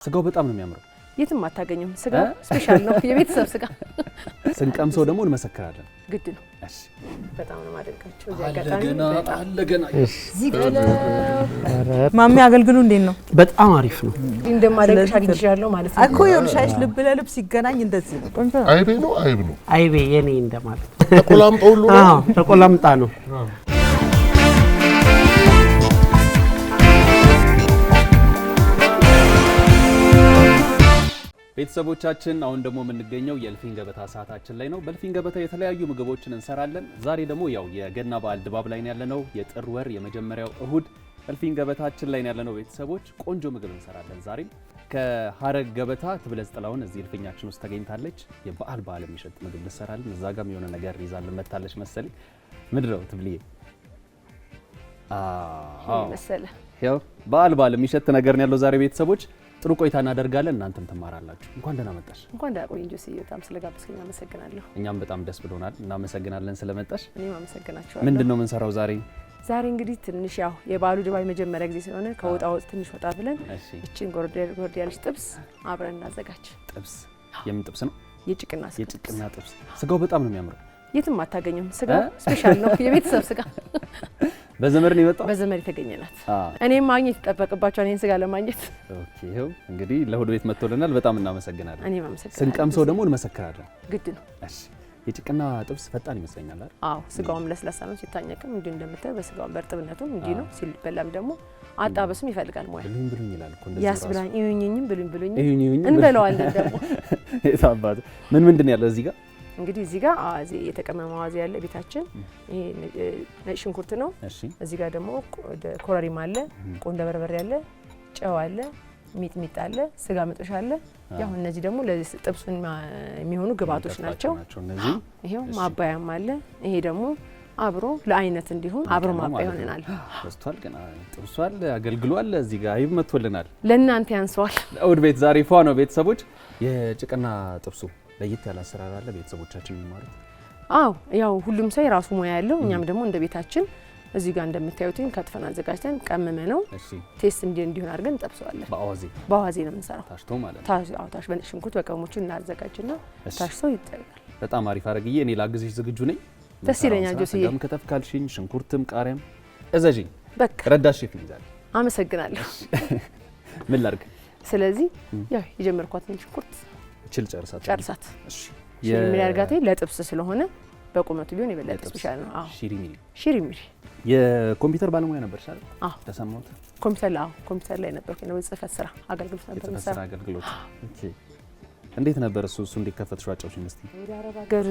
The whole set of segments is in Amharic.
ስጋው በጣም ነው የሚያምረው። የትም አታገኙም። ስጋው ስፔሻል ነው፣ የቤተሰብ ስጋ። ስንቀምሰው ደግሞ እንመሰክራለን። ግድ ነው። እሺ፣ በጣም ነው ማደንቃቸው። እዚህ አጋጣሚ አለገና ማሚ አገልግሉ እንዴት ነው? በጣም አሪፍ ነው። እንደማደንቅሽ አግኝቻለሁ ማለት ነው እኮ የልሻሽ ልብ ለልብ ሲገናኝ እንደዚህ ነው። አይቤ ነው አይብ ነው አይቤ የኔ እንደማለት ተቆላምጣ ሁሉ ነው። አዎ ተቆላምጣ ነው። ቤተሰቦቻችን አሁን ደግሞ የምንገኘው የእልፍኝ ገበታ ሰዓታችን ላይ ነው። በእልፍኝ ገበታ የተለያዩ ምግቦችን እንሰራለን። ዛሬ ደግሞ ያው የገና በዓል ድባብ ላይ ያለነው የጥር ወር የመጀመሪያው እሁድ እልፍኝ ገበታችን ላይ ያለነው ቤተሰቦች ቆንጆ ምግብ እንሰራለን። ዛሬ ከሐረግ ገበታ ትብለጽ ጥላውን እዚህ እልፍኛችን ውስጥ ተገኝታለች። የበዓል የሚሸት ምግብ እንሰራለን። እዛ ጋርም የሆነ ነገር ይዛልን መታለች መሰለኝ። ምንድነው ትብልዬ? መሰለ ያው በዓል የሚሸት ነገር ነው ያለው ዛሬ ቤተሰቦች። ጥሩ ቆይታ እናደርጋለን። እናንተም ትማራላችሁ። እንኳን ደህና መጣሽ። እንኳን ደህና ቆይ። ጆሲ በጣም ስለጋበዝከኝ አመሰግናለሁ። እኛም በጣም ደስ ብሎናል። እናመሰግናለን ስለመጣሽ። እኔም አመሰግናችኋለሁ። ምንድነው የምንሰራው ዛሬ? ዛሬ እንግዲህ ትንሽ ያው የበዓሉ ድባብ መጀመሪያ ጊዜ ስለሆነ ከወጣ ወጥ ትንሽ ወጣ ብለን እቺን ጎርድ ያለች ጥብስ አብረን እናዘጋጅ። ጥብስ የምን ጥብስ ነው? የጭቅና ጥብስ። ስጋው በጣም ነው የሚያምረው። የትም አታገኙም። ስጋው ስፔሻል ነው፣ የቤተሰብ ስጋ። በዘመድ ነው የመጣው። በዘመድ የተገኘናት እኔም ማግኘት ይጠበቅባቸዋል ይሄን ስጋ ለማግኘት። ኦኬ፣ ይኸው እንግዲህ ለእሁድ ቤት መጥቶልናል። በጣም እናመሰግናለን። እኔም አመሰግናለሁ። ስንቀምሰው ደግሞ እንመሰክራለን። ግድ ነው። እሺ፣ የጭቅና ጥብስ ፈጣን ይመስለኛል አይደል? አዎ፣ ስጋውም ለስላሳ ነው ሲታኘክም እንዲሁ እንደምታየው በስጋውም በርጥብነቱም እንዲህ ነው። ሲበላም ደግሞ አጣበስም ይፈልጋል። ሙያ ብሉኝ ይላል እኮ እንደዚህ ያስብላኝ። ይሁኝኝም ብሉኝ እንበለዋለን ደግሞ። የታባቱ ምንድን ነው ያለው እዚህ ጋር? እንግዲህ እዚህ ጋር አዋዜ የተቀመመ አዋዜ ያለ ቤታችን። ይሄ ነጭ ሽንኩርት ነው። እዚህ ጋር ደግሞ ኮረሪማ አለ፣ ቆንደ በርበሬ አለ፣ ጨው አለ፣ ሚጥሚጣ አለ፣ ስጋ መጥበሻ አለ። ያው እነዚህ ደግሞ ለጥብሱን የሚሆኑ ግብአቶች ናቸው። ይሄው ማባያም አለ። ይሄ ደግሞ አብሮ ለአይነት እንዲሆን አብሮ ማባያ ይሆነናል። ወስቷል ገና ጥብሷል፣ አገልግሏል። እዚህ ጋር አይብ መጥቶልናል። ለእናንተ ያንሰዋል። እሁድ ቤት ዛሬ ፏ ነው ቤተሰቦች። የጭቅና ጥብሱ ለየት ያለ አሰራር አለ ቤተሰቦቻችን የሚማሩት? አዎ ያው ሁሉም ሰው የራሱ ሙያ ያለው፣ እኛም ደግሞ እንደ ቤታችን እዚህ ጋር እንደምታዩትኝ ከትፈን አዘጋጅተን ቀመመ ነው ቴስት እንዲሆን አድርገን እንጠብሰዋለን። በአዋዜ ነው የምንሰራው። ታሽቶ ማለት ነው። ታሽ በነጭ ሽንኩርት በቅመሞችን እናዘጋጅና ታሽቶ ይጠብቃል። በጣም አሪፍ አረግዬ። እኔ ላግዝሽ ዝግጁ ነኝ። ደስ ይለኛል ጆሲዬ። ጋም ከተፍ ካልሽኝ ሽንኩርትም ቃሪያም እዘዥኝ። በቃ ረዳሽ ሼፍ ነኝ ዛሬ። አመሰግናለሁ። ምን ላድርግ? ስለዚህ ያው የጀመርኳትን ሽንኩርት ጨርሳት። እሺ የሚያርጋቴ ለጥብስ ስለሆነ በቁመቱ ቢሆን የበለጠ ስፔሻል ነው። አዎ ሽሪሚሪ የኮምፒውተር ባለሙያ ነበርሽ አይደል? አዎ ተሰማሁት። ኮምፒውተር ላይ ነበርኩ ነው ጽህፈት ስራ አገልግሎት ነበር መሰራ አገልግሎት። ኦኬ እንዴት ነበር እሱ እንዲከፈትሽው አጫውሽኝ እስቲ። ወደ አረብ ሀገር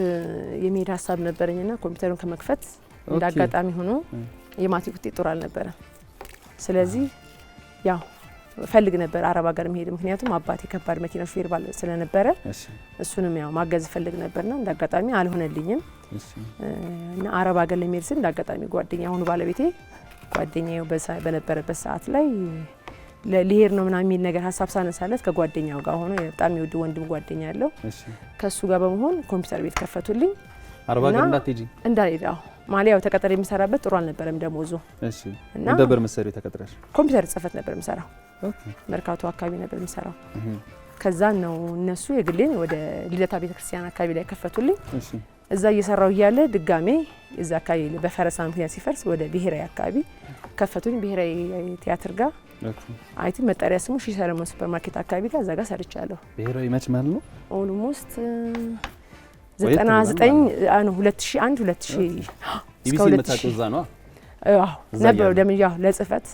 የመሄድ ሀሳብ ነበረኝና ኮምፒውተሩን ከመክፈት እንዳጋጣሚ ሆኖ የማትሪክ ውጤት ጥሩ አልነበረም። ስለዚህ ያው ፈልግ ነበር አረብ ሀገር መሄድ። ምክንያቱም አባቴ ከባድ መኪና ሹፌር ስለነበረ እሱንም ያው ማገዝ ፈልግ ነበርና እንዳጋጣሚ አልሆነልኝም። እና አረብ ሀገር ለመሄድ ስል እንዳጋጣሚ ጓደኛ አሁኑ ባለቤቴ ጓደኛው በነበረበት ሰዓት ላይ ለሊሄድ ነው ምናምን የሚል ነገር ሀሳብ ሳነሳለት ከጓደኛው ጋር ሆኖ በጣም የወድ ወንድም ጓደኛ ያለው ከሱ ጋር በመሆን ኮምፒውተር ቤት ከፈቱልኝ። አረብ ሀገር እንዳልሄድ ማሊያው ተቀጠረ የሚሰራበት ጥሩ አልነበረም ደሞዙ። እሺ እንደበር መሰሪው ተቀጥረሽ? ኮምፒውተር ጽፈት ነበር የምሰራው። መርካቶ አካባቢ ነበር የምሰራው። ከዛ ነው እነሱ የግሌን ወደ ልደታ ቤተክርስቲያን አካባቢ ላይ ከፈቱልኝ። እዛ እየሰራው እያለ ድጋሜ እዛ አካባቢ በፈረሳ ምክንያት ሲፈርስ ወደ ብሔራዊ አካባቢ ከፈቱኝ። ብሔራዊ ቲያትር ጋር አይቲ መጠሪያ ስሙ ሺ ሰለሞን ሱፐርማርኬት አካባቢ ጋር እዛ ጋር ሰርቻለሁ። ብሔራዊ መች ማለት ነው? ኦልሞስት 99 ነው 2001 2000 ኢቢሲ መታቀው እዛ ነው። አዎ ነበር ደምያው ለጽፈት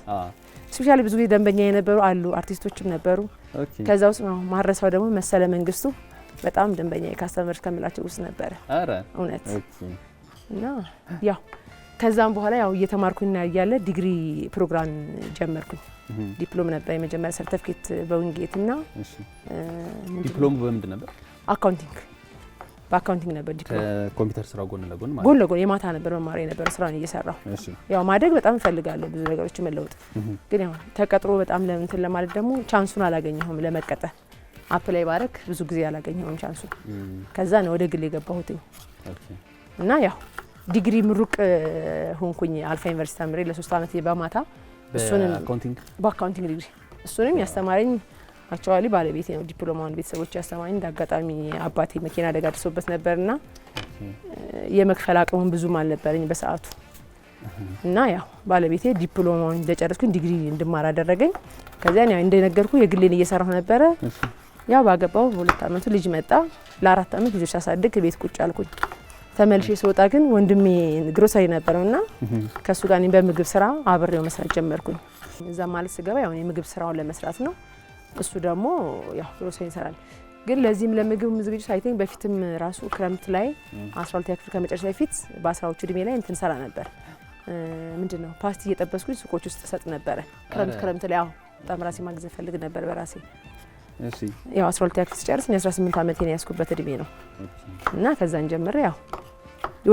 ስፔሻሊ ብዙ ጊዜ ደንበኛ የነበሩ አሉ አርቲስቶችም ነበሩ። ከዛ ውስጥ ማረሳው ደግሞ መሰለ መንግስቱ በጣም ደንበኛ የካስተመር ከምላቸው ውስጥ ነበር። አረ እውነት። እና ያው ከዛም በኋላ ያው እየተማርኩና ያያለ ዲግሪ ፕሮግራም ጀመርኩኝ። ዲፕሎም ነበር የመጀመሪያ ሰርቲፊኬት በዊንጌትና ዲፕሎም በምንድን ነበር? በአካውንቲንግ ነበር ዲፕሎም። ከኮምፒውተር ስራው ጎን ለጎን ማለት ጎን ለጎን የማታ ነበር መማር የነበረው ስራውን እየሰራው። ያው ማደግ በጣም እፈልጋለሁ ብዙ ነገሮች መለወጥ፣ ግን ያው ተቀጥሮ በጣም ለምንትን ለማለት ደግሞ ቻንሱን አላገኘሁም ለመቀጠል። አፕላይ ባረክ ብዙ ጊዜ አላገኘሁም ቻንሱን። ከዛ ነው ወደ ግል የገባሁት እና ያው ዲግሪ ምሩቅ ሆንኩኝ አልፋ ዩኒቨርሲቲ ተምሬ ለ3 አመት በማታ እሱንም በአካውንቲንግ ዲግሪ እሱንም ያስተማረኝ አክቹአሊ ባለቤቴ ነው ዲፕሎማውን ቤተሰቦች ያስተማኝ። እንዳጋጣሚ አባቴ መኪና አደጋ ደርሶበት ነበርና የመክፈል አቅሙን ብዙም አልነበረኝ በሰዓቱ እና ያው ባለቤቴ ዲፕሎማውን እንደጨረስኩኝ ዲግሪ እንድማር አደረገኝ። ከዚያ ያው እንደነገርኩ የግሌን እየሰራሁ ነበረ። ያው ባገባው በ2 አመቱ ልጅ መጣ። ለ4 አመት ልጆች አሳድግ ቤት ቁጭ አልኩኝ። ተመልሼ ስወጣ ግን ወንድሜ ግሮሰሪ ነበርና ከሱ ጋር እኔ በምግብ ስራ አብሬው መስራት ጀመርኩኝ። እዛ ማለት ስገባ ያው የምግብ ስራውን ለመስራት ነው። እሱ ደግሞ ያው ግሮሰሪ ይሰራል። ግን ለዚህም ለምግብ ዝግጅት አይ ቲንክ በፊትም ራሱ ክረምት ላይ 12 ክፍል ከመጨረሻ በፊት በ10ዎቹ እድሜ ላይ እንትን ሰራ ነበር። ምንድነው ፓስቲ እየጠበስኩኝ ሱቆች ውስጥ ሰጥ ነበር። ክረምት ላይ ያው በጣም ራሴ ማግዘፍ ፈልግ ነበር በራሴ። እሺ ያው 12 ክፍል ሲጨርስ 18 አመቴ ነው ያስኩበት እድሜ ነው እና ከዛን ጀምሬ ያው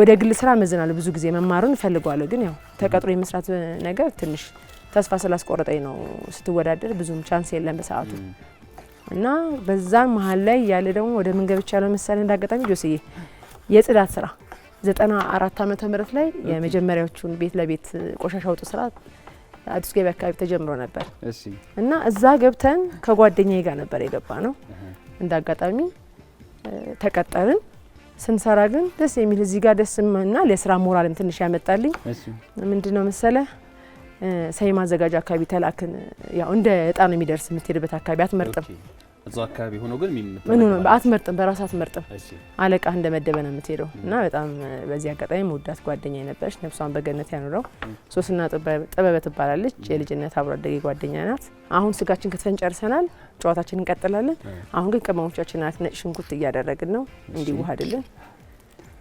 ወደ ግል ስራ መዝናለሁ። ብዙ ጊዜ መማሩን ፈልጓለሁ። ግን ያው ተቀጥሮ የመስራት ነገር ትንሽ ተስፋ ስላስቆረጠኝ ነው። ስትወዳደር ብዙም ቻንስ የለም በሰዓቱ እና በዛ መሀል ላይ ያለ ደግሞ ወደ ምን ገብቻለሁ መሰለህ? እንዳጋጣሚ ጆስዬ የጽዳት ስራ 94 ዓመተ ምህረት ላይ የመጀመሪያዎቹን ቤት ለቤት ቆሻሻ አውጡ ስራ አዲስ ገበያ አካባቢ ተጀምሮ ነበር። እሺ እና እዛ ገብተን ከጓደኛዬ ጋር ነበር የገባ ነው። እንዳጋጣሚ ተቀጠርን። ስንሰራ ግን ደስ የሚል እዚህ ጋር ደስምና ለስራ ሞራልም ትንሽ ያመጣልኝ ምንድነው መሰለህ? ሳይ ማዘጋጃ አካባቢ ተላክን። ያው እንደ እጣ ነው የሚደርስ የምትሄድበት አካባቢ አትመርጥም። እዛው አካባቢ ሆኖ ግን ምን ሆኖ አትመርጥም፣ በራስ አትመርጥም። አለቃ እንደመደበ ነው የምትሄደው። እና በጣም በዚህ አጋጣሚ መውዳት ጓደኛዬ ነበረች፣ ነፍሷን በገነት ያኑረው። ሶስና ጥበበ ትባላለች። የልጅነት አብሮ አደጌ ጓደኛ ናት። አሁን ስጋችን ከተፈን ጨርሰናል፣ ጨዋታችንን እንቀጥላለን። አሁን ግን ቅመሞቻችን ነጭ ሽንኩርት እያደረግን ነው እንዲዋሃድልን።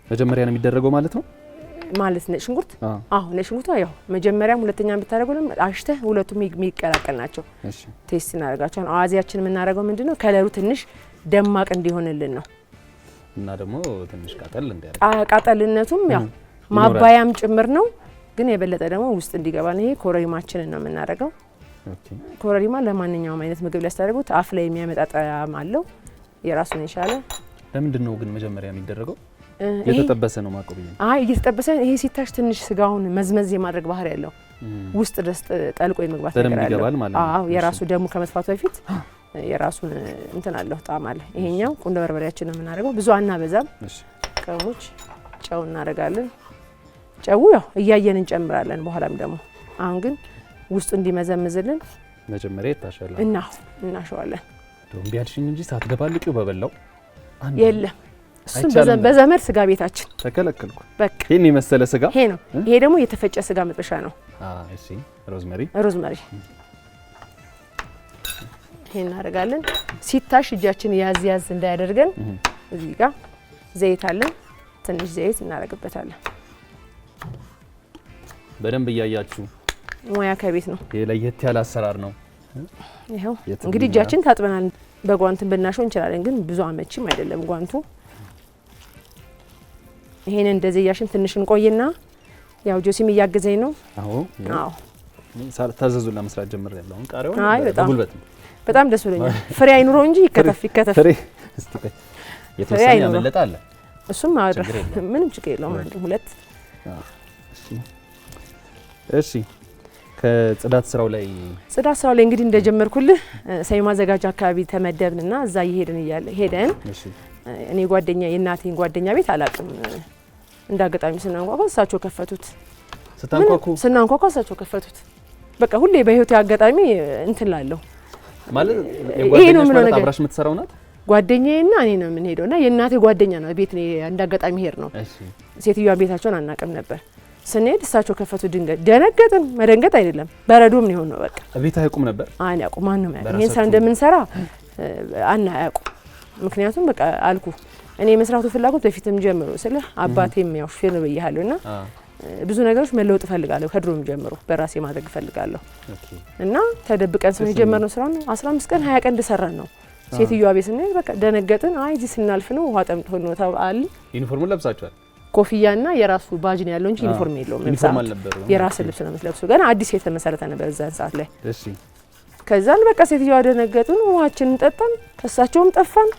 መጀመሪያ ነው የሚደረገው ማለት ነው ማለት ነጭ ሽንኩርት ነጭ ሽንኩርት ያው መጀመሪያም ሁለተኛም ብታደርጉንም አሽተህ ሁለቱም የሚቀላቀል ናቸው። እሺ ቴስት እናደርጋቸው። አዋዚያችን የምናደርገው ምንድነው ከለሩ ትንሽ ደማቅ እንዲሆንልን ነው እና ደግሞ ትንሽ ቃጠልነቱም ያው ማባያም ጭምር ነው። ግን የበለጠ ደግሞ ውስጥ እንዲገባ ነው። ይሄ ኮረሪማችንን ነው የምናደርገው። ኦኬ ኮረሪማ ለማንኛውም አይነት ምግብ ሊያስታርጉት አፍ ላይ የሚያመጣ ጣዕም አለው የራሱን የቻለ። ለምንድን ነው ግን መጀመሪያ የሚደረገው? የተጠበሰ ነው ማቆብኝ። እየተጠበሰ ይሄ ሲታሽ ትንሽ ስጋውን መዝመዝ የማድረግ ባህሪ ያለው ውስጥ ድረስ ጠልቆ የመግባት ነገር አለው። የራሱ ደሙ ከመጥፋቱ በፊት የራሱን እንትን አለው ጣዕም አለ። ይሄኛው ቁንዶ በርበሬያችን ነው የምናደርገው። ብዙ አናበዛም። ቅመሞች ጨው እናደርጋለን። ጨው ያው እያየን እንጨምራለን በኋላም ደግሞ። አሁን ግን ውስጡ እንዲመዘምዝልን መጀመሪያ ይታሻል እና እናሸዋለን። ደም ቢያድሽኝ እንጂ ሳትገባልቂው በበላው የለም። እሱም በዘመድ ስጋ ቤታችን ተከለከልኩ። በቃ ይሄን የመሰለ ስጋ ይሄ ነው። ይሄ ደግሞ የተፈጨ ስጋ መጥበሻ ነው። እሺ ሮዝመሪ ይሄን እናደርጋለን። ሲታሽ እጃችን ያዝ ያዝ እንዳያደርገን እዚህ ጋር ዘይት አለን። ትንሽ ዘይት እናደርግበታለን። በደንብ እያያችሁ ሙያ ከቤት ነው። ይሄ ለየት ያለ አሰራር ነው። ይሄው እንግዲህ እጃችን ታጥበናል። በጓንት ብናሸው እንችላለን፣ ግን ብዙ አመቺም አይደለም ጓንቱ። ይሄን እንደዚህ ያሽን ትንሽ እንቆይና ያው ጆሲም እያገዘኝ ነው። አዎ ታዘዙና መስራት ጀምር ያለው ቃሪያው በጉልበት በጣም ደስ ብሎኛል። ፍሬ አይኑረው እንጂ ይከተፍ ፍሬ እስቲ የተወሰነ ያመለጣ አለ። እሱም ምንም ችግር የለውም። አንድ ሁለት እሺ ከጽዳት ስራው ላይ እንግዲህ እንደጀመርኩልህ ሳይ ማዘጋጃ አካባቢ ተመደብንና እዛ ሄደን እኔ ጓደኛ የእናቴን ጓደኛ ቤት አላቅም። እንዳጋጣሚ ስናንኳኳ እሳቸው ከፈቱት። ስናንኳኳ እሳቸው ከፈቱት። በቃ ሁሌ በህይወት አጋጣሚ እንትን ላለሁ ማለት የጓደኛሽ ማለት አብራሽ የምትሰራው ናት ጓደኛዬና እኔ ነው የምንሄደውና የእናቴ ጓደኛ ነው ቤት ነው እንዳጋጣሚ ሄድ ነው። ሴትዮዋ ቤታቸውን አናቅም ነበር። ስንሄድ እሳቸው ከፈቱ። ድንገት ደነገጥን። መደንገጥ አይደለም በረዶም ነው የሆነው። በቃ ቤት አያውቁም ነበር። አያውቁም። ማንም ያውቁ ይሄን ሰው እንደምንሰራ አያውቁም። ምክንያቱም በቃ አልኩ እኔ መስራቱ ፍላጎት በፊትም ጀምሮ ስለ አባቴም ያው ሹፌር ነው ብያለሁና ብዙ ነገሮች መለወጥ ፈልጋለሁ። ከድሮም ጀምሮ በራሴ ማድረግ ፈልጋለሁ እና ተደብቀን ስለ ጀመርነው ስራ ነው 15 ቀን 20 ቀን እንደሰራን ነው። ሴትዮዋ ቤት ስንሄድ በቃ ደነገጥን። አይ እዚህ ስናልፍ ነው ውሃ ጠምቶ ነው ተባል። ዩኒፎርሙን ለብሳችኋል? ኮፍያና የራሱ ባጅ ነው ያለው እንጂ ዩኒፎርም የለውም። የራስ ልብስ ነው የምትለብሱ። ገና አዲስ የተመሰረተ ነበር እዛን ሰዓት ላይ። እሺ ከዛን በቃ ሴትዮዋ ደነገጡን። ውሃችንን ጠጣን። ከሳቸውም ጠፋን፣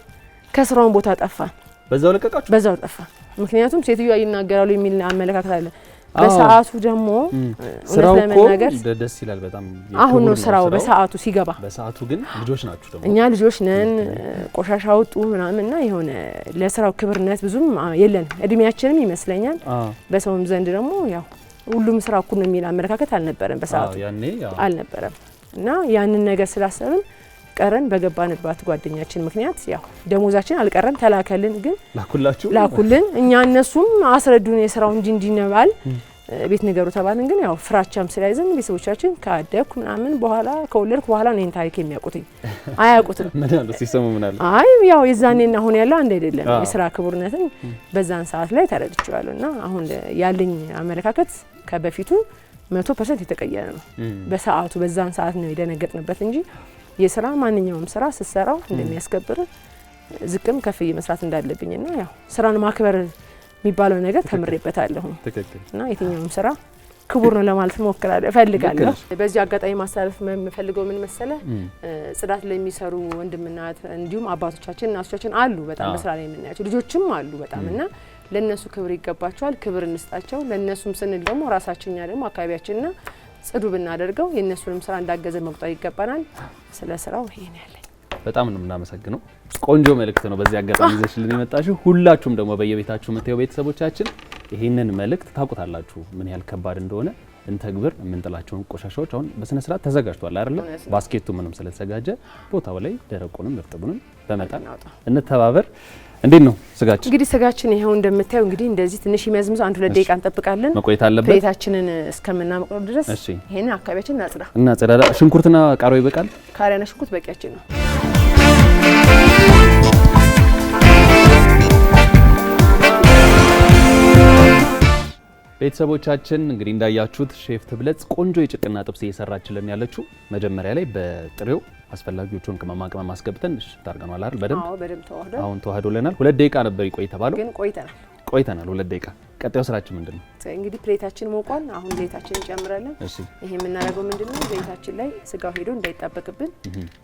ከስራውን ቦታ ጠፋን። በዛው ለቀቃችሁ? በዛው ጠፋን። ምክንያቱም ሴትዮዋ ይናገራሉ የሚል አመለካከት አለ። በሰዓቱ ደግሞ ስራው እኮ ነገር ደስ ይላል በጣም አሁን ነው ስራው በሰዓቱ ሲገባ በሰዓቱ ግን ልጆች ናችሁ ደግሞ እኛ ልጆች ነን ቆሻሻ ወጡ ምናምንና የሆነ ለስራው ክብርነት ብዙም የለን እድሜያችንም ይመስለኛል በሰውም ዘንድ ደግሞ ያው ሁሉም ስራ እኩል ነው የሚል አመለካከት አልነበረም በሰዓቱ ያኔ አልነበረም እና ያንን ነገር ስላሰብን ቀረን በገባንባት ጓደኛችን ምክንያት ያው ደሞዛችን አልቀረም ተላከልን ግን ላኩልን እኛ እነሱም አስረዱን የስራው እንጂ ነባል ቤት ነገሩ ተባልን ግን ያው ፍራቻም ስላይዘን ቤተሰቦቻችን ካደኩ ምናምን በኋላ ከወለድኩ በኋላ ነው ታሪክ የሚያውቁትኝ አያውቁትም ምን አለ ሲሰሙ ምን አለ አይ ያው የዛኔና አሁን ያለው አንድ አይደለም የስራ ክቡርነትን በዛን ሰዓት ላይ ተረድቻለሁና አሁን ያለኝ አመለካከት ከበፊቱ 100% የተቀየረ ነው በሰዓቱ በዛን ሰዓት ነው የደነገጥንበት እንጂ የስራ ማንኛውም ስራ ስሰራው እንደሚያስከብር ዝቅም ከፍዬ መስራት እንዳለብኝና ያው ስራን ማክበር የሚባለው ነገር ተምሬበታለሁ እና የትኛውም ስራ ክቡር ነው ለማለት ሞክራለሁ እፈልጋለሁ በዚህ አጋጣሚ ማስተላለፍ የምፈልገው ምን መሰለ ጽዳት ላይ የሚሰሩ ወንድምና እንዲሁም አባቶቻችን እናቶቻችን አሉ በጣም በስራ ላይ የምናያቸው ልጆችም አሉ በጣምና ለነሱ ክብር ይገባቸዋል ክብር እንስጣቸው ለነሱም ስንል ደግሞ ራሳችንኛ ደግሞ አካባቢያችንና ጽዱ ብናደርገው የነሱንም ስራ እንዳገዘ መቁጠር ይገባናል ስለ ስራው ይሄን ያለኝ በጣም ነው እናመሰግነው ቆንጆ መልእክት ነው በዚህ አጋጣሚ ይዘሽልን የመጣሽው ሁላችሁም ደግሞ በየቤታችሁ መተው ቤተሰቦቻችን ይሄንን መልእክት ታውቁታላችሁ ምን ያህል ከባድ እንደሆነ እንተግብር የምንጥላቸውን ቆሻሻዎች አሁን በስነ ስርዓት ተዘጋጅቷል አይደል ባስኬቱ ምንም ስለተዘጋጀ ቦታው ላይ ደረቁንም እርጥቡንም በመጣን እንተባበር እንዴት ነው ስጋችን እንግዲህ ስጋችን ይሄው እንደምታዩ እንግዲህ እንደዚህ ትንሽ ይመዝምዝ 1-2 ደቂቃ እንጠብቃለን መቆየት አለበት ቤታችንን እስከምናመቅረው ድረስ ይሄን አካባቢያችን እናጽዳ ሽንኩርትና ቃሪያ ይበቃል ቃሪያና ሽንኩርት በቂያችን ነው ቤተሰቦቻችን እንግዲህ እንዳያችሁት ሼፍ ትብለጽ ቆንጆ የጭቅና ጥብስ እየሰራችልን ያለችው መጀመሪያ ላይ በጥሬው አስፈላጊዎቹን ቅመማ ቅመም አስገብተን ታርገናል አይደል በደንብ ተዋህዶ አሁን ተዋህዶልናል 2 ደቂቃ ነበር ይቆይ ተባለው ግን ቆይተናል 2 ደቂቃ ቀጣዩ ስራችን ምንድነው እንግዲህ ፕሌታችን ሞቋል አሁን ዘይታችን እንጨምራለን ይሄ የምናደርገው ምንድነው ዘይታችን ላይ ስጋው ሄዶ እንዳይጣበቅብን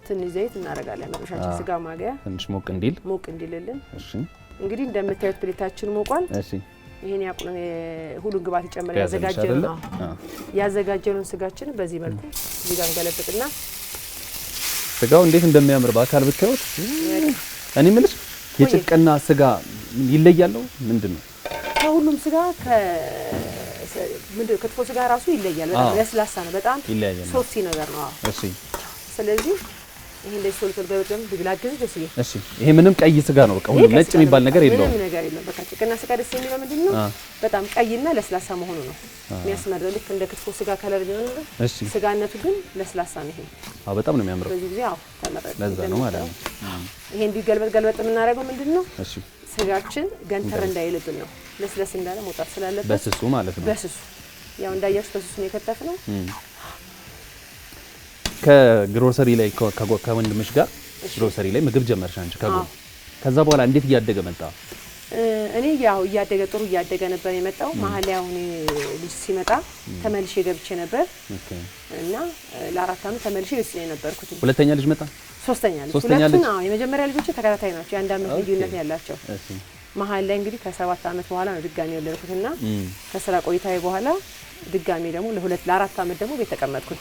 ትንሽ ዘይት እናደርጋለን መጥበሻችን ስጋ ማገያ ትንሽ ሞቅ እንዲልልን እንግዲህ እንደምታዩት ፕሌታችን ሞቋል ይሄን ያቁን ሁሉ ግባት ይጨምራል ያዘጋጀነው ስጋችን በዚህ መልኩ እዚህ ጋር እንገለብጥና ስጋው እንዴት እንደሚያምር በአካል ብታዩት እኔ ምልሽ የጭቅና ስጋ ይለያል ምንድነው ከሁሉም ስጋ ምንድነው ክትፎ ስጋ ራሱ ይለያል በጣም ለስላሳ ነው በጣም ሶፍቲ ነገር ነው እሺ ስለዚህ ይሄ እንደዚህ ሶልቶል ገበጨም ቢላግዝ ደስ ይላል እሺ ይሄ ምንም ቀይ ስጋ ነው በቃ ሁሉ ነጭ የሚባል ነገር የለውም ምንም ነገር የለውም በቃ ጭቅና ስጋ ደስ የሚለው ምንድነው በጣም ቀይና ለስላሳ መሆኑ ነው የሚያስመረው ልክ እንደ ክትፎ ስጋ ከለር ቢሆን እሺ ስጋነቱ ግን ለስላሳ ነው ይሄ በጣም ነው የሚያምረው በዚህ ጊዜ ተመረጠ ለዛ ነው ማለት ነው ይሄ እንዲገልበጥ የምናደርገው ምንድነው እሺ ስጋችን ገንተር እንዳይልብን ነው ለስለስ እንዳለ መውጣት ስላለበት በስሱ ማለት ነው በስሱ ያው እንዳያችሁ በስሱ ነው የከተፍነው ከግሮሰሪ ላይ ከወንድምሽ ጋር ግሮሰሪ ላይ ምግብ ጀመርሽ አንቺ ከዛ በኋላ እንዴት እያደገ መጣ እኔ ያው ጥሩ እያደገ ነበር የመጣው መሀል ላይ አሁን ልጅ ሲመጣ ተመልሼ ገብቼ ነበር እና ለ4 አመት ተመልሼ ልጅ ነበርኩት ሁለተኛ ልጅ መጣ ሶስተኛ ልጅ የመጀመሪያ ልጆች ተከታታይ ናቸው የአንድ አመት ልዩነት ያላቸው መሀል ላይ እንግዲህ ከ7 አመት በኋላ ነው ድጋሚ ወለድኩትና ከስራ ቆይታዬ በኋላ ድጋሚ ደግሞ ለ4 አመት ደግሞ ቤት ተቀመጥኩኝ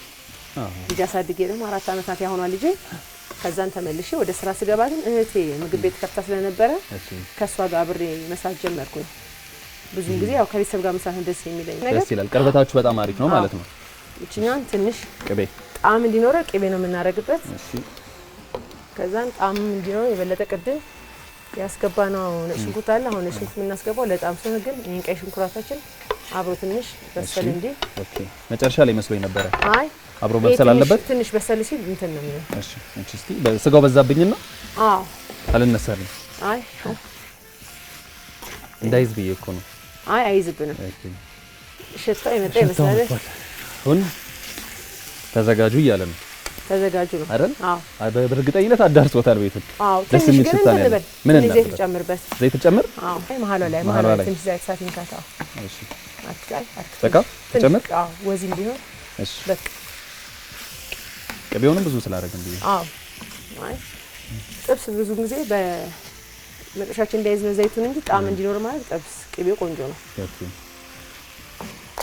ልጅ አሳድጌ ደግሞ 4 አመት ናት ያሆኗ ልጅ ከዛን ተመልሼ ወደ ስራ ስገባ ግን እህቴ ምግብ ቤት ከፍታ ስለነበረ ከሷ ጋር አብሬ መስራት ጀመርኩኝ ብዙ ጊዜ ያው ከቤተሰብ ጋር መስራት ደስ የሚለኝ ነገር ደስ ይላል ቅርበታችሁ በጣም አሪፍ ነው ማለት ነው እቺኛን ትንሽ ቅቤ ጣም እንዲኖረው ቅቤ ነው የምናረግበት እሺ ከዛን ጣም እንዲኖረው የበለጠ ቅድም ያስገባነው ሽንኩርት አለ አሁን ሽንኩርት የምናስገባው ለጣም ሲሆን ግን ይሄን ቀይ ሽንኩርታችን አብሮ ትንሽ በሰል እንዲ ኦኬ መጨረሻ ላይ መስሎኝ ነበር አይ አብሮ በሰል አለበት ትንሽ በሰል ሲል እንትን ነው የሚሆነው እሺ እስቲ ስጋው በዛብኝና አዎ አልነሳልኝ አይ እንዳይዝ ብዬ እኮ ነው አይ አይዝብንም ሽታው የመጣ ይመስላል ሁን ተዘጋጁ እያለ ነው ተዘጋጁ ነው አይደል አዎ በእርግጠኝነት አዳርሶታል ቤቱን አዎ ትንሽ ግን ምን ዘይት ጨምርበት ዘይት ጨምር አዎ መሀል ላይ ትንሽ ዘይት ሳፊን ካታ እሺ አትቃይ በቃ ጨምር አዎ ወዚም ቢሆን እሺ በቃ ቅቤውንም ብዙ ስላደረግን ቢሆን አዎ አይ ጥብስ ብዙ ጊዜ በመጥበሻችን እንዳይዝ ነው ዘይቱን እንጂ ጣም እንዲኖር ማለት ጥብስ ቅቤው ቆንጆ ነው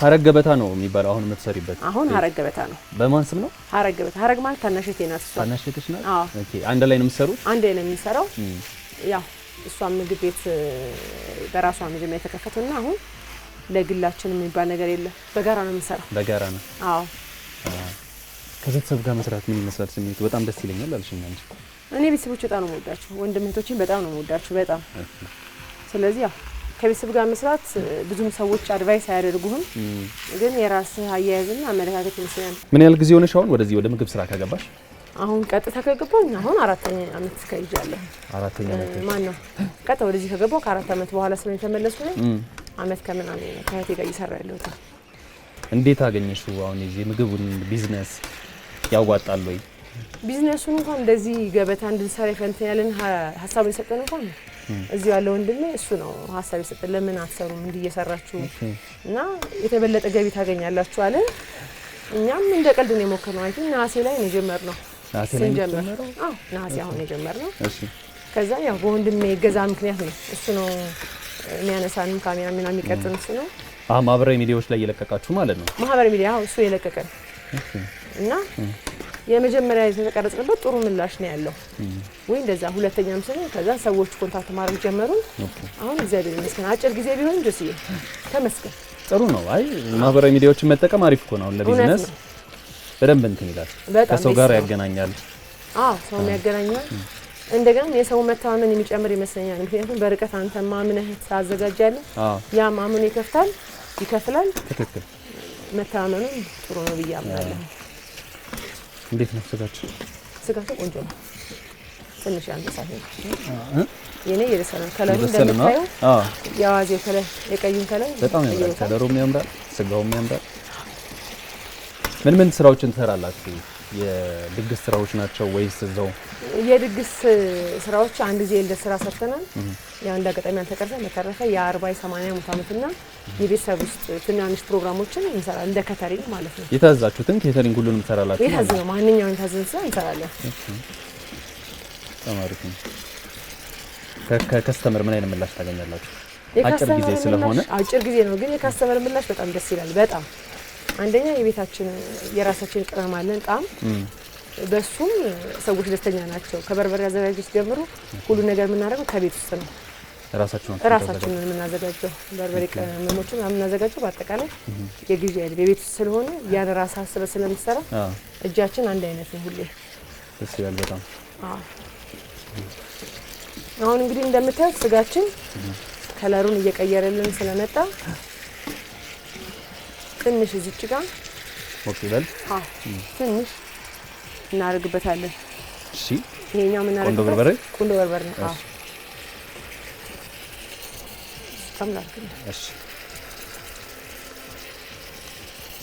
ሀረግ ገበታ ነው የሚባለው አሁን የምትሰሪበት? አሁን ሀረግ ገበታ ነው። በማን ስም ነው? ሀረግ ገበታ። ሀረግ ማለት ታናሽ እህቴ ናት። እሷ ታናሽ እህትሽ ናት? አዎ። ኦኬ። አንድ ላይ ነው የምትሰሩት? አንድ ላይ ነው የምንሰራው። ያው እሷ ምግብ ቤት በራሷ መጀመሪያ የተከፈተና አሁን ለግላችን የሚባል ነገር የለም። በጋራ ነው የምንሰራው። በጋራ ነው? አዎ። ከቤተሰብ ጋር መስራት ምን ይመስላል ስሜቱ? በጣም ደስ ይለኛል አልሽኝ አንቺ። እኔ ቤተሰቦቼ በጣም ነው የምወዳቸው፣ ወንድም እህቶቼን በጣም ነው የምወዳቸው በጣም። ስለዚህ ያው ከቤተሰብ ጋር መስራት ብዙም ሰዎች አድቫይስ አያደርጉህም፣ ግን የራስህ አያያዝና አመለካከት ይመስላል። ምን ያህል ጊዜ ሆነሽ አሁን ወደዚህ ወደ ምግብ ስራ ከገባሽ? አሁን ቀጥታ ከገባኝ አሁን 4ኛ አመት ከይጃለሁ። 4ኛ አመት ማን ነው ቀጥታ ወደዚህ ከገባው ከ4 አመት በኋላ ስለተመለስኩ ነው። አመት ከምናምን ከእህቴ ጋር እየሰራ ያለሁት። እንዴት አገኘሽው? አሁን የዚህ ምግቡን ቢዝነስ ያዋጣል ወይ? ቢዝነሱን እንኳን እንደዚህ ገበታ እንድንሰራ ይፈንተን ያለን ሀሳብ የሰጠን እንኳን እዚህ ያለው ወንድሜ እሱ ነው ሀሳብ የሰጠን። ለምን አትሰሩም እንዲህ እየሰራችሁ እና የተበለጠ ገቢ ታገኛላችሁ አለ። እኛም እንደ ቀልድ ነው የሞከርነው። አይ ነሐሴ ላይ ነው የጀመርነው። ነሐሴ አሁን የጀመርነው። እሺ። ከዛ ያው በወንድሜ ገዛ ምክንያት ነው እሱ ነው የሚያነሳንም ካሜራ ምናምን የሚቀርጽን እሱ ነው። ማህበራዊ ሚዲያዎች ላይ እየለቀቃችሁ ማለት ነው? ማህበራዊ ሚዲያ እሱ የለቀቀን እና የመጀመሪያ የተቀረጽንበት ጥሩ ምላሽ ነው ያለው። ወይ እንደዛ ሁለተኛም ስለ ከዛ ሰዎች ኮንታክት ማድረግ ጀመሩ። አሁን እግዚአብሔር ይመስገን አጭር ጊዜ ቢሆን ደስ ይላል። ተመስገን ጥሩ ነው። አይ ማህበራዊ ሚዲያዎችን መጠቀም አሪፍ እኮ ነው ለቢዝነስ በደንብ እንትን ይላል። ከሰው ጋር ያገናኛል። ሰው ያገናኛል። እንደገና የሰው መተማመን የሚጨምር ይመስለኛል። ምክንያቱም በርቀት አንተ ማምነህ ታዘጋጃለህ፣ ያ ማምኑ ይከፍላል። ትክክል። መተማመኑ ጥሩ ነው ብዬ አምናለሁ። እንዴት ነው ስጋችሁ? ስጋቱ ቆንጆ ነው። ትንሽ ያንሳል። የኔ የደሰለ ከለሩ እንደምታየው ያዋዜው ከለር የቀዩን ከለር በጣም ያምራል። ከለሩም ያምራል፣ ስጋውም ያምራል። ምን ስራዎችን ትሰራላችሁ? የድግስ ስራዎች ናቸው ወይስ እዛው? የድግስ ስራዎች አንድ ጊዜ እንደ ስራ ሰርተናል። ያው እንደ አጋጣሚ አልተቀረጸ መተረፈ የ40 80 ሙት አመትና የቤተሰብ ውስጥ ትናንሽ ፕሮግራሞችን እንሰራለን እንደ ከተሪንግ ማለት ነው። የታዛችሁትን ኬተሪንግ ሁሉንም እንሰራላችሁ? የታዘዘው ማንኛውም የታዘዘ ስራ እንሰራለን። ተማሪኩ ከከስተመር ምን አይነት ምላሽ ታገኛላችሁ? አጭር ጊዜ ስለሆነ አጭር ጊዜ ነው፣ ግን የከስተመር ምላሽ በጣም ደስ ይላል። በጣም አንደኛ የቤታችን የራሳችን ቅመም አለን ጣም በሱም ሰዎች ደስተኛ ናቸው። ከበርበሬ አዘጋጅተን ጀምሮ ሁሉ ነገር የምናደርገው ከቤት ውስጥ ነው። ራሳችንን የምናዘጋጀው በርበሬ ቅመሞችን የምናዘጋጀው በአጠቃላይ የግዢ አይደል የቤት ውስጥ ስለሆነ ያን ራስ አስበን ስለምንሰራ እጃችን አንድ አይነት ነው ሁሌ። ደስ ይላል በጣም። አሁን እንግዲህ እንደምታዩት ስጋችን ከለሩን እየቀየረልን ስለመጣ ትንሽ እዚች ጋር ሞቅ ይበል። ትንሽ እናደርግበታለን። እሺ። ይሄኛው ምን እናደርግበት? ቁንዶ በርበሬ ነው። እሺ።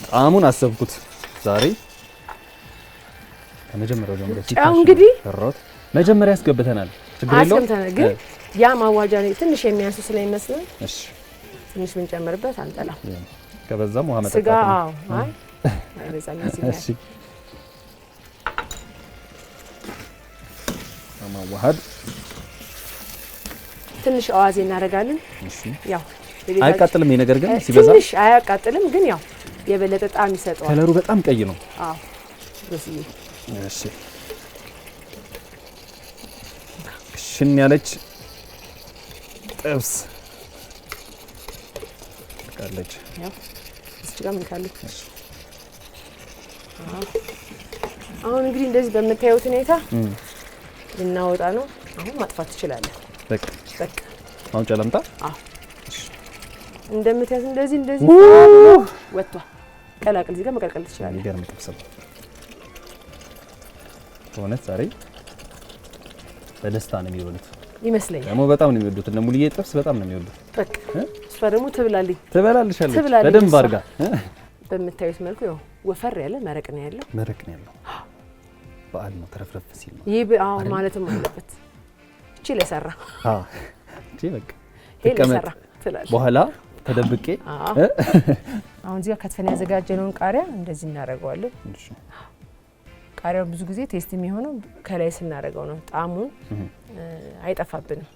ጣዕሙን አሰብኩት ዛሬ ከመጀመሪያው ጀምሮ ሲታሽ እንግዲህ መጀመሪያ ያስገብተናል። ችግር የለውም ግን ያ ማዋጃ ነው ትንሽ የሚያንስ ስለሚመስል እሺ ትንሽ ብንጨምርበት አንጠላም። ከበዛም ውሃ መጠጣት ስጋ አይ አይበዛም ሲል እሺ ማዋሃድ ትንሽ አዋዜ እናደርጋለን። እሺ ያው አያቃጥልም ይሄ ነገር ግን ሲበዛ ትንሽ አያቃጥልም ግን ያው የበለጠ ጣዕም ይሰጠዋል። ከለሩ በጣም ቀይ ነው። አዎ በዚህ እሺ ሽን ያለች ጥብስ ካለች ያው እዚህ ጋር ምን ካለ አሁን እንግዲህ እንደዚህ በምታዩት ሁኔታ ልናወጣ ነው። አሁን ማጥፋት ትችላለህ። በቃ አሁን ጨለምታ እንደምታዩት እንደዚህ ወጥቷል። ቀላቅል እዚህ ጋር መቀልቀል ትችላለህ። ይገርም ጥብስ ሆነች። ዛሬ በደስታ ነው የሚበሉት ይመስለኛል። ደግሞ በጣም ነው የሚወዱት። እነ ሙሉዬ ጥብስ በጣም ነው የሚወዱት። በቃ እሷ ደግሞ ትበላልሻለች በደንብ አድርጋ። በምታዩት መልኩ ያው ወፈር ያለ መረቅ ነው ያለው። በዓል ነው ተረፍረፍ ሲል ነው ይሄ ማለትም አለበት። እቺ ለሰራ እቺ በቃ ተቀመጥ በኋላ ተደብቄ አሁን እዚህ ጋር ከትፈን ያዘጋጀነውን ቃሪያ እንደዚህ እናደርገዋለን። ቃሪያው ብዙ ጊዜ ቴስት የሚሆነው ከላይ ስናደርገው ነው ጣዕሙን አይጠፋብንም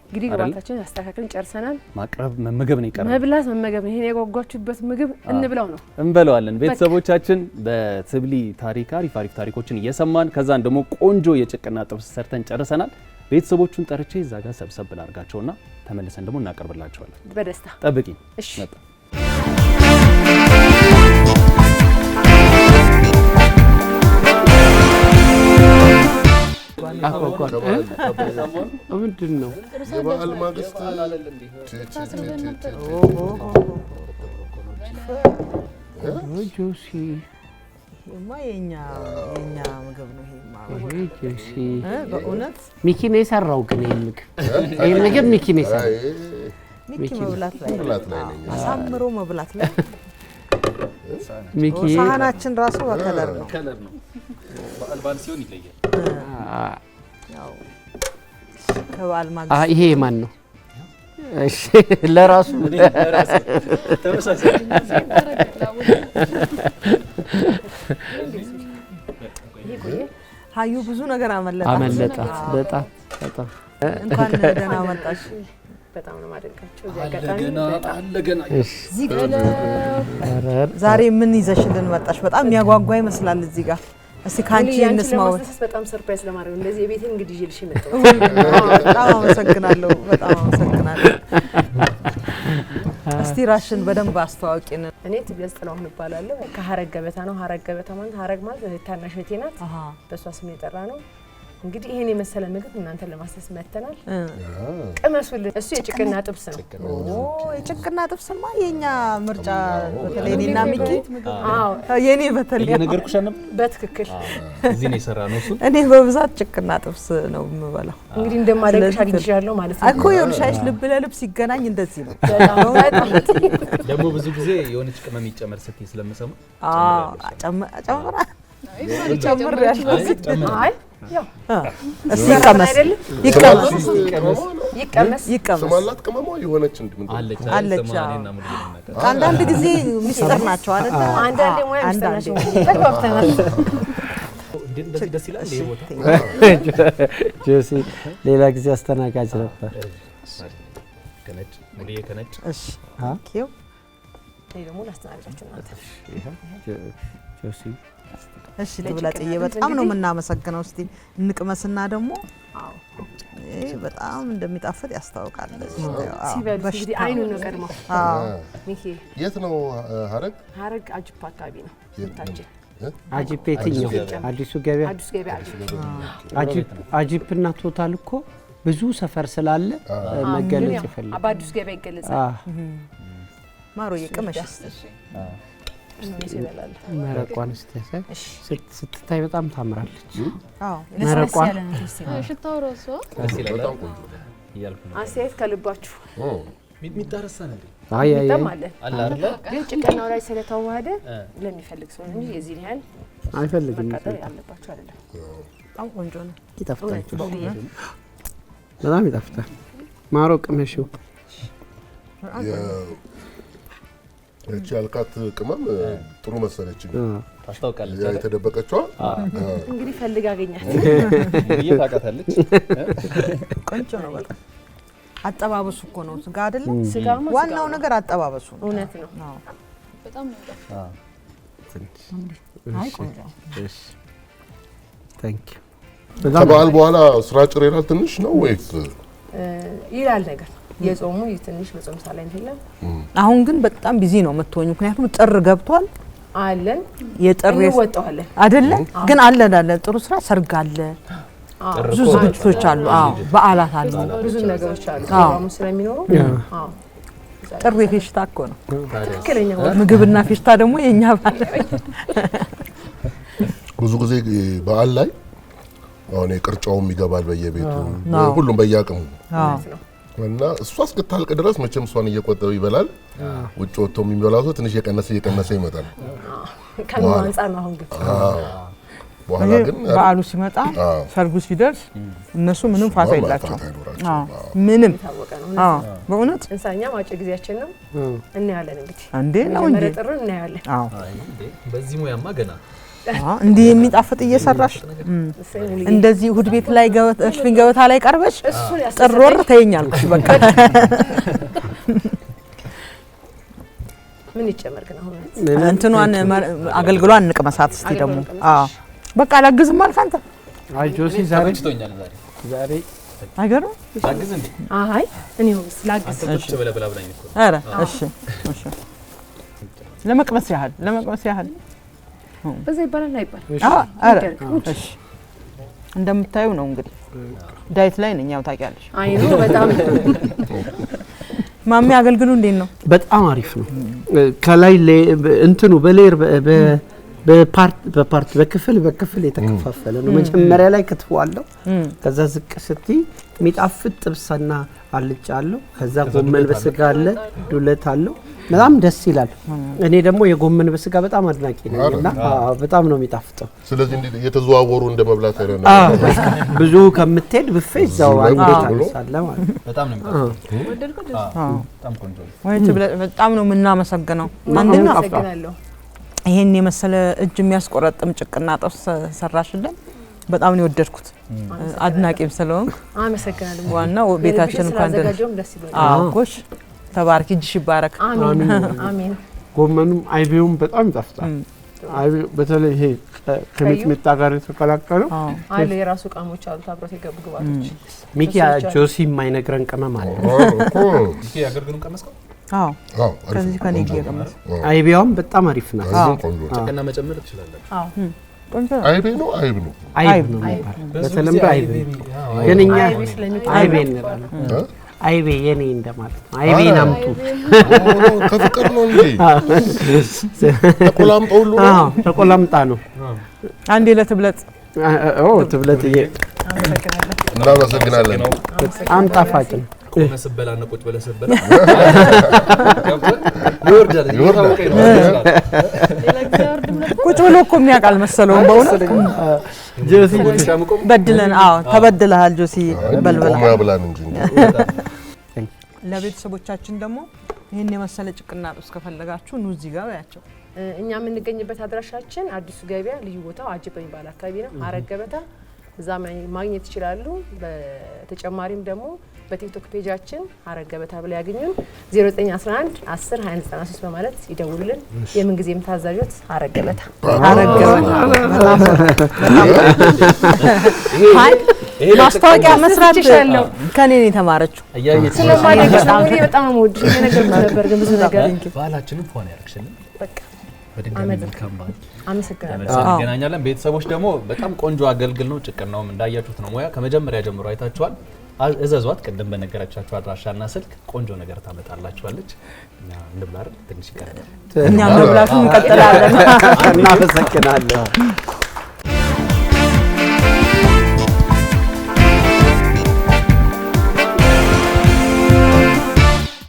እንግዲህ ግባታችን አስተካክለን ጨርሰናል ማቅረብ መመገብ ነው ይቀራል መብላት መመገብ ነው ይሄን ያጓጓችሁበት ምግብ እንብላው ነው እንበላዋለን ቤተሰቦቻችን በትብሊ ታሪክ አሪፍ ታሪኮችን እየሰማን ከዛን ደግሞ ቆንጆ የጭቅና ጥብስ ሰርተን ጨርሰናል ቤተሰቦቹን ጠርቼ እዛ ጋር ሰብሰብ ብላርጋቸውና ተመልሰን ደግሞ እናቀርብላቸዋለን በደስታ ጠብቂ እሺ ምንድን ነው የበዓል ማግስት ጆሲ የኛ ምግብ ነው ይሄ ጆሲ በእውነት ሚኪ ነው የሰራው ግን ይሄ ምግብ ሚኪ ነው የሰራው ሚኪ መብላት ላይ ነኝ አሳምሮ መብላት ላይ ሚኪ ሳህናችን ራሱ በከለር ነው በዓል ሲሆን ይለያል ያው ከበዓል ማግስት ይሄ ማን ነው እሺ ለራሱ ሀዩ ብዙ ነገር አመለጣት በጣም እንኳን ደህና መጣሽ በጣም ነው ማደንቃቸው አለገና ዛሬ ምን ይዘሽልን መጣሽ በጣም የሚያጓጓ ይመስላል እዚህ ጋር እስቲ ካንቺ እንስማው በጣም ሰርፕራይዝ ለማድረግ እንደዚህ የቤቴን እንግዲህ ይልሽ መጣሁ በጣም አመሰግናለሁ እስቲ ራሽን በደንብ አስተዋውቂን እኔ ትብለጽ ጥላሁን እባላለሁ ከሀረግ ገበታ ነው ሀረግ ገበታ ማለት ሀረግ ማለት ታናሽ እህቴ ናት በሷ ስም የጠራ ነው እንግዲህ ይሄን የመሰለ ምግብ እናንተን ለማስተስ መተናል ቅመሱልን እሱ የጭቅና ጥብስ ነው የጭቅና ጥብስማ የኛ ምርጫ በተለይ እኔና ሚኪ የኔ በተለይ የነገርኩሽ ነበር በትክክል እዚህ ነው የሰራነው እሱ እኔ በብዛት ጭቅና ጥብስ ነው የምበላው እንግዲህ እንደማደግሽ አግኝቻለሁ ማለት ነው እኮ የልሻይሽ ልብ ለልብ ሲገናኝ እንደዚህ ነው ደግሞ ብዙ ጊዜ የሆነች ቅመም ይጨመር ስትይ ስለምሰማ ጨምራ ጨምር ያለው አይ ያው ይቀመስ ስማላት ቅመሟ የሆነች አለች አንዳንድ ጊዜ ሚስጥር ናቸው አይደል አንዳንዴ ሙያ ሚስጥር ናቸው ተግባብተናል እንደዚህ ደስ ይላል ይሄ ቦታ ጆሲ ሌላ ጊዜ አስተናጋጅ ነበር ከነጭ ሙሉ ከነጭ እሺ ኪው ይሄ ደግሞ ላስተናግዳችሁ ናት ጆሲ እሺ ትብላጥዬ በጣም ነው የምናመሰግነው እስቲ እንቅመስና ደግሞ በጣም እንደሚጣፍጥ ያስታውቃል ሲበሉ እንግዲህ አይኑ ነው ቀድሞ ሚኪ የት ነው ሀረግ አጅፕ አካባቢ ነው ታችን አጅፕ የትኛው አዲሱ ገበያ አጅፕና ቶታል እኮ ብዙ ሰፈር ስላለ መገለጽ ይፈልጋል በአዲሱ ገበያ ይገለጻል ማሮ የቅመሽ መረቋን ስትታይ በጣም ታምራለች መረቋን ሽታው ራሱ አስተያየት ከልባችሁ ሚጣረሳን እንዴ አለ አይደል ግን ጭቅናው ላይ ስለተዋሃደ ለሚፈልግ ሰው እንጂ የዚህ ያህል አይፈልግም ያለባችሁ አይደለም በጣም ቆንጆ ነው ይጣፍጣል በጣም ይጣፍጣል ማሮ ቅመሽው እቺ ያልካት ቅመም ጥሩ መሰለችኝ ታስታውቃለች የተደበቀችው እንግዲህ ፈልግ አገኛት እየታቀታለች ቆንጆ ነው በጣም አጠባበሱ እኮ ነው ስጋ አይደለ ዋናው ነገር አጠባበሱ እውነት ነው በጣም ነው አይ ቆንጆ እሺ ታንክ ዩ ከበዓል በኋላ ስራ ጭር ይላል ትንሽ ነው ወይስ ይላል ነገር የጾሙ ትንሽ በጾም ሳላይ እንተላል አሁን ግን በጣም ቢዚ ነው መጥቶኝ ምክንያቱም ጥር ገብቷል አለን የጥር ወጣዋለን አይደለ ግን አለን ጥሩ ስራ ሰርግ አለ ብዙ ዝግጅቶች አሉ በዓላት አሉ ብዙ ነገሮች አሉ ጾሙ ስለሚኖር ጥር ፌሽታ እኮ ነው ትክክለኛ ምግብና ፌሽታ ደግሞ የኛ ባለ ብዙ ጊዜ በዓል ላይ አሁን የቅርጫውም ይገባል በየቤቱ ሁሉም በያቅሙ እና እሷ እስክታልቅ ድረስ መቼም እሷን እየቆጠበ ይበላል ውጭ ወጥቶ የሚበላው ሰው ትንሽ እየቀነሰ ይመጣል ከምን አንፃር ነው አሁን ግን በኋላ ግን በዓሉ ሲመጣ ሰርጉ ሲደርስ እነሱ ምንም ፋታ የላቸውም ምንም በእውነት እንሳኛ ማጭ ጊዜያችን ነው እናያለን እንግዲህ እንዴ ነው እንዴ ጥሩ እናያለን በዚህ ሙያማ ገና እንዲህ የሚጣፍጥ እየሰራሽ እንደዚህ እሑድ ቤት ላይ እልፍኝ ገበታ ላይ ቀርበሽ ጥር ወር ተይኛልኩሽ በቃ ምን ይጨመር ግን አሁን እንትኗን አገልግሏን እንቅመሳት እስቲ ደግሞ በቃ ላግዝም አልክ አንተ አይ ጆሲ ዛሬ አይገርም ላግዝ እንዴ አይ እኔው ላግዝ እሺ በላ ብላኝ እኮ ኧረ እሺ ለመቅመስ ያህል በዛ ይባላል አይባል ኧረ እሺ እንደምታዩ ነው እንግዲህ ዳይት ላይ ነኝ ያው ታውቂያለሽ አይ ነው በጣም ማሚ አገልግሉ እንዴት ነው በጣም አሪፍ ነው ከላይ እንትኑ በሌየር በፓርት በክፍል የተከፋፈለ ነው መጀመሪያ ላይ ክትፈዋለሁ ከዛ ዝቅ ስቲ ሚጣፍጥ ጥብስና አልጫ አለው ከዛ ጎመን በስጋ አለ ዱለት አለው በጣም ደስ ይላል እኔ ደግሞ የጎመን በስጋ በጣም አድናቂ ነኝና በጣም ነው የሚጣፍጠው ስለዚህ እንዴ የተዘዋወሩ እንደመብላት አይደለም ብዙ ከምትሄድ ብፌ እዛው አንዴ ታንሳለ ማለት በጣም ነው የሚጣፍጠው ወደድኩት በጣም ቆንጆ ወይ በጣም ነው የምናመሰግነው ማንንም አመሰግናለሁ ይሄን የመሰለ እጅ የሚያስቆረጥም ጭቅና ጥብስ ሰራሽልን በጣም ነው የወደድኩት አድናቂም ስለሆንኩ አመሰግናለሁ ዋናው ቤታችን እንኳን ደስ ይላል ጎሽ ተባረክ እጅሽ ይባረክ አሜን ጎመኑም አይቤውም በጣም ይጣፍጣል አይቤ በተለይ ይሄ ከሚጥሚጣ ጋር የተቀላቀለው አለ የራሱ ቃሞች አሉት አብሮት የገቡ ግባቶች ሚኪያ ጆሲ የማይነግረን ቅመም አለ ይሄ ያገርግኑን ቀመስከው አዎ ከዚህ ከኔ ይገመስ አይቤውም በጣም አሪፍ ነው ጨቀና መጨመር ትችላለህ አይቤ ነው አይብ ነው በተለምዶ አይቤ የነኛ አይቤ እንላለን አይቤ የኔ እንደማለት ነው አይቤን አምጡ ከፍቅር ነው እንዴ ተቆላምጣ ሁሉ ተቆላምጣ ነው አንዴ ለትብለጥ ትብለጥ እናመሰግናለን በጣም ጣፋጭ ነው መስበላ ነቆጭ በለሰበላ ይወርዳል ቁጭ ብሎ እኮ የሚያቃል መሰለው በእውነት ጆሲ በድለን ተበድለሃል ጆሲ በልበላ ብላን እንጂ ለቤተሰቦቻችን ደግሞ ይሄን የመሰለ ጭቅና ጥብስ ከፈለጋችሁ ኑ እዚህ ጋር ያቸው እኛ የምንገኝበት አድራሻችን አዲሱ ገበያ ልዩ ቦታው አጅብ በሚባል አካባቢ ነው ሐረግ ገበታ እዛ ማግኘት ይችላሉ በተጨማሪም ደግሞ በቲክቶክ ፔጃችን ሐረግ ገበታ ብለው ያገኙን 0911 10 2093 በማለት ይደውሉልን የምን ጊዜም ታዛዦት ሐረግ ገበታ ማስታወቂያ መስራት ይችላል ከኔ ነው የተማረችው ስለማደግ በጣም ወድ ነገር ነበር ግን ብዙ ነገር ባላችንን ፎን ያርክሽልን በቃ በድጋሚ መልካም ባል አመሰግናለሁ እንገናኛለን ቤተሰቦች ደግሞ በጣም ቆንጆ አገልግል ነው ጭቅናውም እንዳያችሁት ነው ሙያ ከመጀመሪያ ጀምሮ አይታችኋል እዘዟት ቅድም በነገራቻችሁ አድራሻና ስልክ ቆንጆ ነገር ታመጣላችኋለች እና እንብላር ትንሽ ይቀርባል እኛ መብላቱን እንቀጥላለን እናመሰግናለን